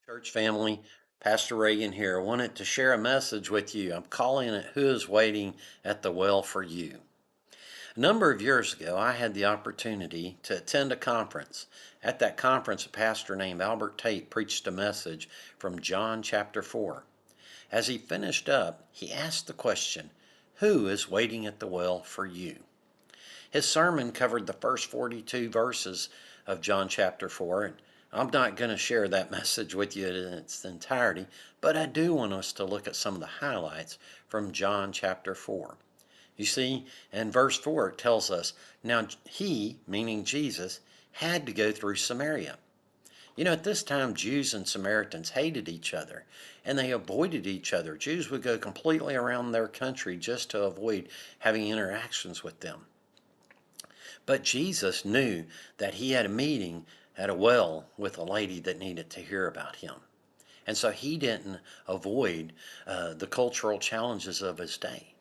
Church family, Pastor Reagan here. I wanted to share a message with you. I'm calling it Who is Waiting at the Well for You. A number of years ago, I had the opportunity to attend a conference. At that conference, a pastor named Albert Tate preached a message from John chapter 4. As he finished up, he asked the question, Who is waiting at the well for you? His sermon covered the first 42 verses of John chapter 4, and I'm not going to share that message with you in its entirety, but I do want us to look at some of the highlights from John chapter 4. You see, in verse 4 it tells us, now he, meaning Jesus, had to go through Samaria. At this time, Jews and Samaritans hated each other, and they avoided each other. Jews would go completely around their country just to avoid having interactions with them. But Jesus knew that he had a meeting at a well with a lady that needed to hear about him. And so he didn't avoid the cultural challenges of his day.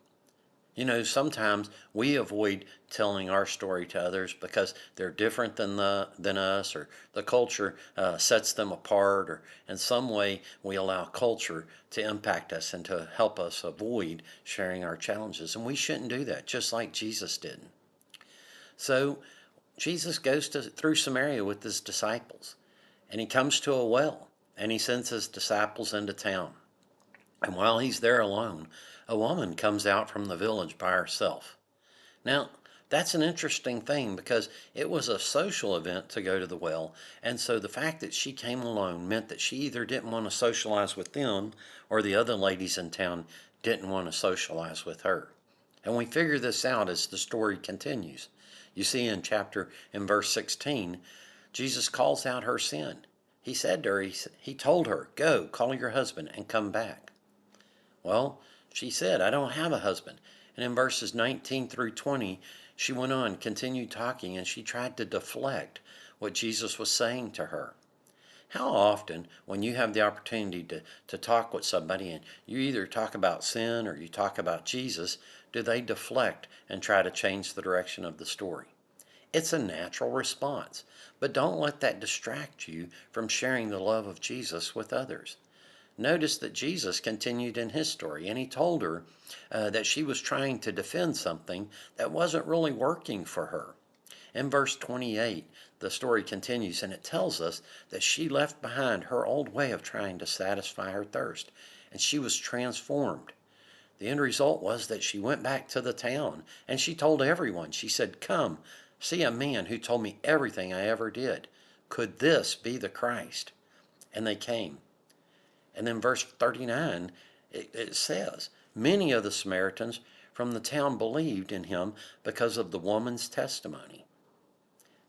Sometimes we avoid telling our story to others because they're different than us, or the culture sets them apart, or in some way we allow culture to impact us and to help us avoid sharing our challenges. And we shouldn't do that, just like Jesus didn't. So Jesus goes through Samaria with his disciples, and he comes to a well, and he sends his disciples into town. And while he's there alone, a woman comes out from the village by herself. Now, that's an interesting thing because it was a social event to go to the well, and so the fact that she came alone meant that she either didn't want to socialize with them or the other ladies in town didn't want to socialize with her. And we figure this out as the story continues. You see in verse 16, Jesus calls out her sin. He said to her, he told her, go, call your husband and come back. Well, she said, I don't have a husband. And in verses 19 through 20, she went on, continued talking, and she tried to deflect what Jesus was saying to her. How often, when you have the opportunity to talk with somebody and you either talk about sin or you talk about Jesus, do they deflect and try to change the direction of the story? It's a natural response, but don't let that distract you from sharing the love of Jesus with others. Notice that Jesus continued in his story, and he told her that she was trying to defend something that wasn't really working for her. In verse 28, the story continues, and it tells us that she left behind her old way of trying to satisfy her thirst, and she was transformed. The end result was that she went back to the town, and she told everyone. She said, come, see a man who told me everything I ever did. Could this be the Christ? And they came. And then verse 39, it says, many of the Samaritans from the town believed in him because of the woman's testimony.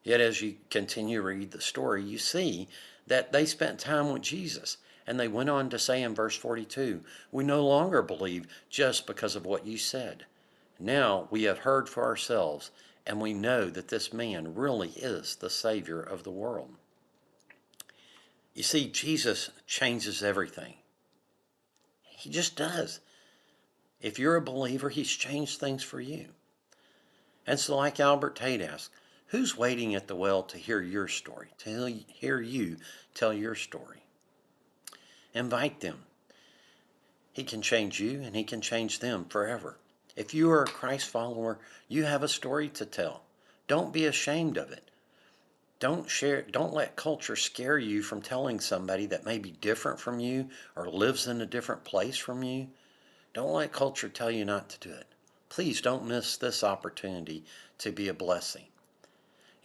Yet as you continue to read the story, you see that they spent time with Jesus. And they went on to say in verse 42, we no longer believe just because of what you said. Now we have heard for ourselves, and we know that this man really is the Savior of the world. You see, Jesus changes everything. He just does. If you're a believer, he's changed things for you. And so like Albert Tate asked, who's waiting at the well to hear your story, to hear you tell your story? Invite them. He can change you and he can change them forever. If you are a Christ follower, you have a story to tell. Don't be ashamed of it. Don't let culture scare you from telling somebody that may be different from you or lives in a different place from you. Don't let culture tell you not to do it. Please don't miss this opportunity to be a blessing.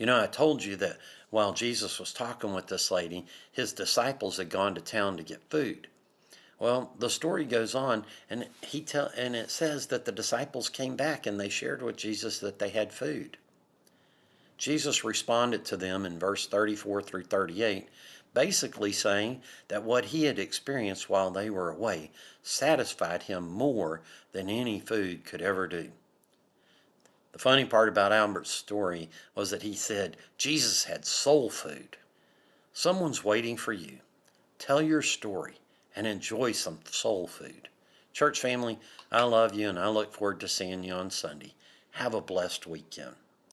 I told you that while Jesus was talking with this lady, his disciples had gone to town to get food. Well, the story goes on, and it says that the disciples came back and they shared with Jesus that they had food. Jesus responded to them in verse 34 through 38, basically saying that what he had experienced while they were away satisfied him more than any food could ever do. The funny part about Albert's story was that he said Jesus had soul food. Someone's waiting for you. Tell your story and enjoy some soul food. Church family, I love you and I look forward to seeing you on Sunday. Have a blessed weekend.